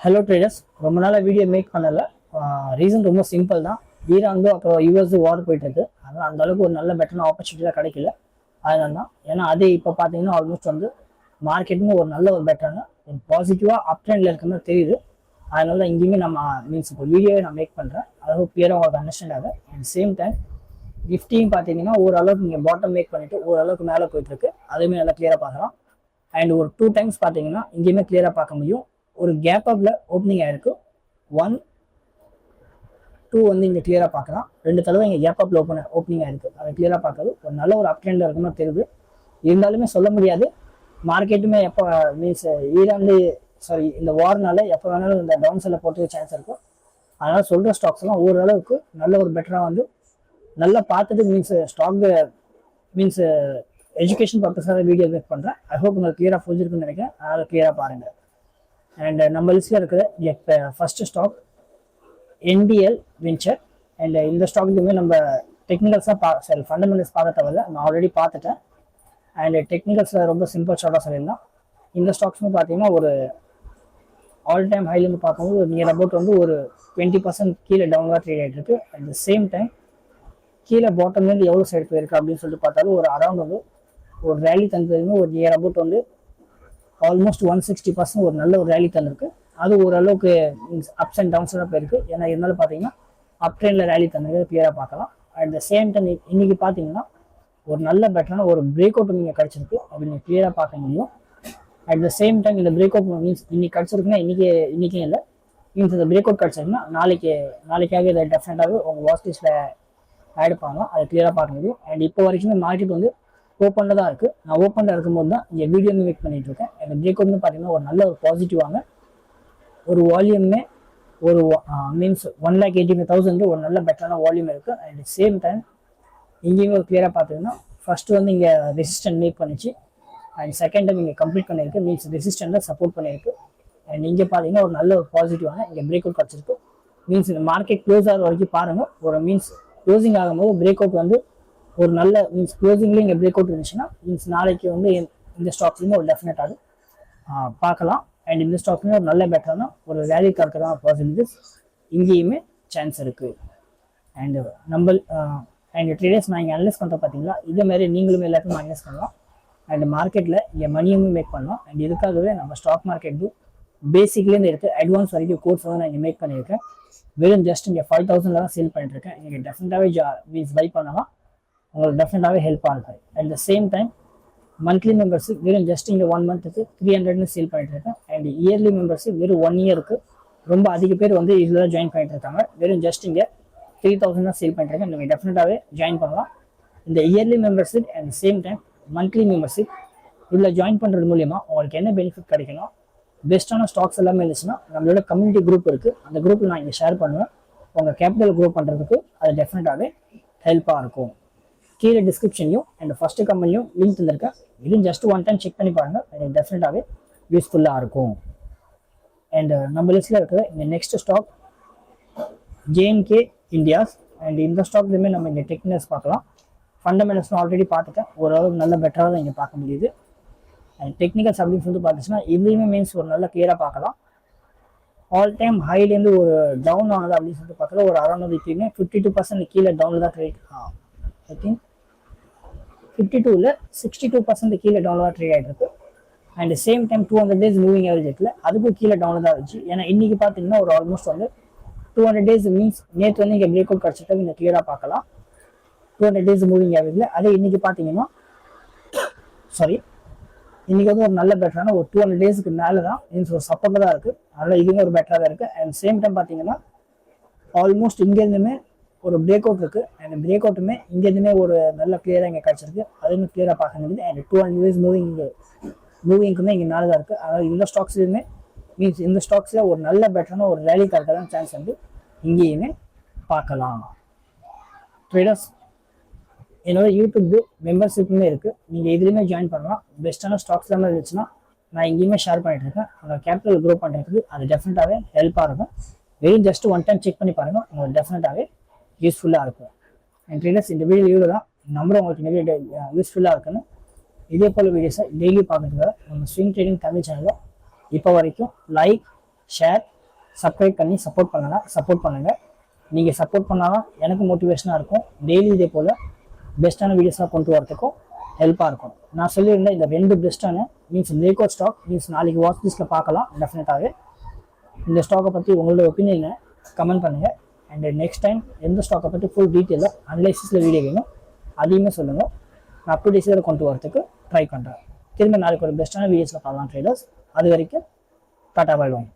Hello traders, ரொம்ப நாளாக video make பண்ணலை. ரீசன் ரொம்ப சிம்பிள் தான். ஈரான் அப்புறம் யூஎஸ் வார் போயிட்டு இருக்கு. அதனால் அந்த அளவுக்கு ஒரு நல்ல பெட்டரான ஆப்பர்ச்சுனிட்டியாக கிடைக்கல. அதனால தான். ஏன்னா அது இப்போ பார்த்தீங்கன்னா ஆல்மோஸ்ட் வந்து மார்க்கெட்டுமே ஒரு நல்ல ஒரு பெட்டரான ஒரு பாசிட்டிவாக அப் ட்ரெண்டில் இருக்குன்னு தெரியுது. அதனால தான் இங்கேயுமே நம்ம மீன்ஸ் இப்போ வீடியோவை நான் மேக் பண்ணுறேன். அதாவது கிளியராக உங்களுக்கு அண்டர்ஸ்டாண்ட் ஆகும். அண்ட் சேம் டைம் நிஃப்டியும் பார்த்தீங்கன்னா ஓரளவுக்கு நீங்கள் பாட்டம் மேக் பண்ணிவிட்டு ஓரளவுக்கு மேலே போயிட்டுருக்கு. அதுவுமே நல்லா கிளியராக பார்க்கலாம். அண்ட் ஒரு 2 டைம்ஸ் பார்த்தீங்கன்னா இங்கேயுமே கிளியராக பார்க்க முடியும். ஒரு கேப் அப்ல ஓப்பனிங் ஆயிருக்கு. 1 2 வந்து இங்கே கிளியராக பார்க்கலாம். 2 தடவை இங்கே கேப் அப்ல ஓப்பனிங் ஆயிருக்கு. அதை கிளியராக பார்க்கறது ஒரு நல்ல ஒரு அப் ட்ரெண்டில் இருக்குன்னு தெரியுது. இருந்தாலுமே சொல்ல முடியாது, மார்க்கெட்டுமே எப்போ மீன்ஸ் இந்த வார்னால எப்போ வேணாலும் இந்த டவுன் சைடில் போட்டு சான்ஸ் இருக்கும். அதனால சொல்கிற ஸ்டாக்ஸ்லாம் ஓரளவுக்கு நல்ல ஒரு பெட்டராக வந்து நல்லா பார்த்துட்டு மீன்ஸ் எஜுகேஷன் பர்பஸாக வீடியோ மேக் பண்ணுறேன். ஐ ஹோப் உங்களுக்கு கிளியராக புரிஞ்சிருக்குன்னு நினைக்கிறேன். அதனால் கிளியராக பாருங்கள். அண்ட் நம்ம லிஸ்ட்டில் இருக்கிற first stock NDL venture. And இந்த ஸ்டாக்குமே நம்ம டெக்னிக்கல்ஸாக ஃபண்டமெண்டல்ஸ் பார்க்க தேவையில்ல, நான் ஆல்ரெடி பார்த்துட்டேன். அண்ட் டெக்னிக்கல்ஸில் ரொம்ப சிம்பிள் ஷார்ட்டாக சொல்லியிருந்தோம். இந்த ஸ்டாக்ஸ்னு பார்த்தீங்கன்னா ஒரு ஆல் டைம் ஹைலேருந்து பார்க்கும்போது ஒரு நியர் அபவுட் வந்து ஒரு 20% கீழே டவுன்வாக ட்ரேட் ஆகிட்டு இருக்கு. அட் த சேம் டைம் கீழே பாட்டம்லேருந்து எவ்வளோ சைடு போயிருக்கு அப்படின்னு சொல்லிட்டு பார்த்தாலும் ஒரு அரௌண்ட் வந்து ஒரு ரேலி தந்ததுன்னு ஒரு நியர் அபவுட் வந்து ஆல்மோஸ்ட் 160% ஒரு நல்ல ஒரு ரேலி தந்திருக்கு. அது ஓரளவுக்கு மீன்ஸ் அப்ஸ் அண்ட் டவுன்ஸ் தான் போயிருக்கு. ஏன்னா இருந்தாலும் பார்த்தீங்கன்னா அப் ட்ரெண்டில் ரேலி தந்திருக்கு, கிளியராக பார்க்கலாம். அட் த சேம் டைம் இன்னைக்கு பார்த்தீங்கன்னா ஒரு நல்ல பெட்டரான ஒரு பிரேக் அவுட் நீங்கள் கிடச்சிருக்கு அப்படின்னு கிளியராக பார்க்க முடியும். அட் த சேம் டைம் இந்த பிரேக் அவுட் மீன்ஸ் இன்னைக்கு கிடச்சிருக்குன்னா இன்னைக்கே இல்லை, மீன்ஸ் இந்த பிரேக் அவுட் கிடச்சிருக்குன்னா நாளைக்காக இதை டெஃபினட்டாகவே உங்கள் வாட்ச் லிஸ்ட்டில் ஆட் பண்ணலாம். அதை கிளியராக பார்க்க முடியும். அண்ட் இப்போ வரைக்குமே மார்க்கெட் வந்து ஓப்பனில் தான் இருக்குது. நான் ஓப்பனில் இருக்கும்போது தான் இங்கே வீடியோ மேக் பண்ணிட்டு இருக்கேன். அந்த பிரேக் அவுட்னு பார்த்தீங்கன்னா ஒரு நல்ல ஒரு பாசிட்டிவாங்க ஒரு வால்யூமே ஒரு மீன்ஸ் 1,85,000 ஒரு நல்ல பெட்டரான வால்யூம் இருக்குது. அண்ட் சேம் டைம் இங்கேயுமே ஒரு கிளியராக பார்த்தீங்கன்னா ஃபர்ஸ்ட் வந்து இங்கே ரெசிஸ்டன்ட் மேக் பண்ணிச்சு. அண்ட் செகண்ட் டைம் இங்கே கம்ப்ளீட் பண்ணியிருக்கு, மீன்ஸ் ரெசிஸ்டன்ட்டில் சப்போர்ட் பண்ணியிருக்கு. அண்ட் இங்கே பார்த்தீங்கன்னா ஒரு நல்ல ஒரு பாசிட்டிவான இங்கே பிரேக் அவுட் கிடச்சிருக்கு. மீன்ஸ் இந்த மார்க்கெட் க்ளோஸ் ஆகிற வரைக்கும் பாருங்கள். ஒரு மீன்ஸ் க்ளோசிங் ஆகும்போது பிரேக் அவுட் வந்து ஒரு நல்ல மீன்ஸ் க்ளோசிங்லேயும் இங்கே பிரேக் அவுட் இருந்துச்சுன்னா மீன்ஸ் நாளைக்கு வந்து இந்த ஸ்டாக்ஸ்லையுமே ஒரு டெஃபினட்டாக பார்க்கலாம். அண்ட் இந்த ஸ்டாக்லையும் ஒரு நல்ல பெட்டரான ஒரு வேல்யூக்காக இருக்கிற பாசிபிலிட்டிஸ் இங்கேயுமே சான்ஸ் இருக்குது. அண்டு அண்ட் ட்ரேடர்ஸ் நான் இங்கே அனலைஸ் பண்ணுற பார்த்தீங்களா, இதே மாதிரி நீங்களும் எல்லாத்தையும் அனலைஸ் பண்ணலாம். அண்ட் மார்க்கெட்டில் இங்கே மணியுமே மேக் பண்ணலாம். அண்ட் இதுக்காகவே நம்ம ஸ்டாக் மார்க்கெட்டு பேசிக்லேருந்து எடுத்து அட்வான்ஸ் வரைக்கும் கோர்ஸ் வந்து நான் இங்கே மேக் பண்ணியிருக்கேன். வெறும் ஜஸ்ட் இங்கே 5,000 தான் சேல் பண்ணிட்டுருக்கேன். இங்கே டெஃபினட்டாகவே மீன்ஸ் பை பண்ணலாம், உங்களுக்கு டெஃபினட்டாகவே ஹெல்ப்பாக இருக்கும். At the same time monthly membership வெறும் ஜஸ்ட் இங்கே 1 மந்த்துக்கு 300 சேல் பண்ணிட்டு இருக்கேன். அண்ட் இயர்லி மெம்பர்ஷிப் வெறும் 1 இயருக்கு ரொம்ப அதிக பேர் வந்து இதில் தான் ஜாயின் பண்ணிட்டு இருக்காங்க. வெறும் ஜஸ்ட் இங்கே 3,000 தான் சேல் பண்ணிட்டு இருக்கேன். நீங்கள் டெஃபினட்டாகவே ஜாயின் பண்ணலாம். இந்த yearly membership and same time monthly membership இதில் ஜாயின் பண்ணுறது மூலிமா உங்களுக்கு என்ன பெனிஃபிட் கிடைக்கணும், பெஸ்ட்டான ஸ்டாக்ஸ் எல்லாமே இருந்துச்சுன்னா நம்மளோட கம்யூனிட்டி குரூப் இருக்குது. அந்த குரூப்பில் நான் இங்கே ஷேர் பண்ணுவேன். உங்கள் கேபிட்டல் க்ரோ பண்ணுறதுக்கு அது டெஃபினட்டாகவே ஹெல்ப்பாக இருக்கும். கீழே டிஸ்கிரிப்ஷன்லையும் அண்ட் ஃபர்ஸ்ட் கமெண்ட்லையும் லிங்க் தந்திருக்கேன். இதுவும் ஜஸ்ட் 1 டைம் செக் பண்ணி பாருங்கள், எனக்கு டெஃபினட்டாகவே யூஸ்ஃபுல்லாக இருக்கும். அண்ட் நம்ம லிஸ்ட்டில் இருக்கிற இந்த next stock JNK India's. And இந்த ஸ்டாக்லையுமே நம்ம இங்கே டெக்னிக்கல்ஸ் பார்க்கலாம். ஃபண்டமெண்டல்ஸ் ஆல்ரெடி பார்த்துட்டேன், ஓரளவுக்கு நல்ல பெட்டராக தான் இங்கே பார்க்க முடியுது. அண்ட் டெக்னிக்கல்ஸ் அப்படின்னு சொல்லிட்டு பார்த்துச்சுன்னா இதுலேயுமே மீன்ஸ் ஒரு நல்ல கிளியராக பார்க்கலாம். ஆல் டைம் ஹைலேருந்து ஒரு டவுன் ஆனது அப்படின்னு சொல்லிட்டு பார்க்கல. ஒரு அரௌண்ட் இப்பயுமே 52% கீழே டவுனில் தான் ட்ரேட். ஐ திங்க் 52ல் 62% கீழே டவுனில் தான் ட்ரேட் ஆகிட்டு இருக்கு. And same time 200 days moving average இருக்குல்ல, அதுக்கும் கீழே டவுனில் தான் இருந்துச்சு. ஏன்னா இன்னைக்கு பார்த்தீங்கன்னா ஒரு ஆல்மோஸ்ட் வந்து 200 days மீன்ஸ் நேற்று வந்து இங்கே பிரேக் அவுட் கிடச்சிட்டு இங்கே கிளியராக பார்க்கலாம் 200 days மூவிங் ஆவரேஜில். அதே இன்னைக்கு பார்த்தீங்கன்னா இன்னைக்கு வந்து ஒரு நல்ல பெட்டரான ஒரு 200 daysக்கு மேலே தான் மீன்ஸ் ஒரு சப்போர்ட்டில் தான் இருக்குது. அதனால் இதுவுமே ஒரு பெட்டராக தான் இருக்குது. அண்ட் சேம் டைம் பார்த்தீங்கன்னா ஆல்மோஸ்ட் இங்கேருந்துமே ஒரு பிரேக் அவுட் இருக்குது. அண்ட் பிரேக் அவுட்டுமே இங்கேருந்துமே ஒரு நல்ல கிளியராக இங்கே கிடச்சிருக்கு, அதுவுமே கிளியராக பார்க்க முடியுது. அண்ட் 200 days மூவிங்க்குமே இங்கே மேலே தான் இருக்குது. அதாவது இந்த ஸ்டாக்ஸ்லையுமே மீன்ஸ் இந்த ஸ்டாக்ஸில் ஒரு நல்ல பெட்டரான ஒரு ரேலி தரக்க தான் சான்ஸ் வந்து இங்கேயுமே பார்க்கலாம். ட்ரேடர்ஸ் என்னோட யூடியூப் மெம்பர்ஷிப்புமே இருக்குது, நீங்கள் இதுலேயுமே ஜாயின் பண்ணலாம். பெஸ்ட்டான ஸ்டாக்ஸ் எல்லாமே இருந்துச்சுன்னா நான் இங்கேயுமே ஷேர் பண்ணிட்டு இருக்கேன். உங்கள் கேபிட்டல் க்ரோ பண்ணுறதுக்கு அது டெஃபினட்டாகவே ஹெல்ப்பாக இருக்கும். வெறும் ஜஸ்ட் 1 டைம் செக் பண்ணி பாருங்கள், உங்களுக்கு டெஃபினட்டாகவே யூஸ்ஃபுல்லாக இருக்கும். அண்ட் ட்ரேடர்ஸ் இந்த வீடியோ தான் நம்புறேன் உங்களுக்கு நிறைய யூஸ்ஃபுல்லாக இருக்குன்னு. இதே போல் வீடியோஸை டெய்லி பார்க்குறதுக்காக நம்ம ஸ்விங் ட்ரேடிங் தமிழ் சேனலில் இப்போ வரைக்கும் லைக், ஷேர், சப்ஸ்கிரைப் பண்ணி சப்போர்ட் பண்ணுங்கள். நீங்கள் சப்போர்ட் பண்ணாதான் எனக்கு மோட்டிவேஷனாக இருக்கும். டெய்லி இதே போல் பெஸ்ட்டான வீடியோஸாக கொண்டு வரதுக்கும் ஹெல்ப்பாக இருக்கும். நான் சொல்லியிருந்தேன் இந்த 2 பெஸ்ட்டான means break out stock means நாளைக்கு வாட்ச் லிஸ்ட்டில் பார்க்கலாம் டெஃபினட்டாகவே. இந்த ஸ்டாக்கை பற்றி உங்களோட ஒப்பீனியனை கமெண்ட் பண்ணுங்கள். அண்ட் நெக்ஸ்ட் டைம் எந்த ஸ்டாக்கை பற்றி ஃபுல் டீட்டெயிலாக அனலைசிஸில் வீடியோ வேணும் அதையுமே சொல்லுங்கள். நான் அப் டு டேஸில் கொண்டு வரதுக்கு ட்ரை பண்ணுறேன். திரும்ப நாளைக்கு ஒரு பெஸ்ட்டான வீடியோஸில் பார்க்கலாம் ட்ரேடர்ஸ். அது வரைக்கும் டாட்டா பை பை.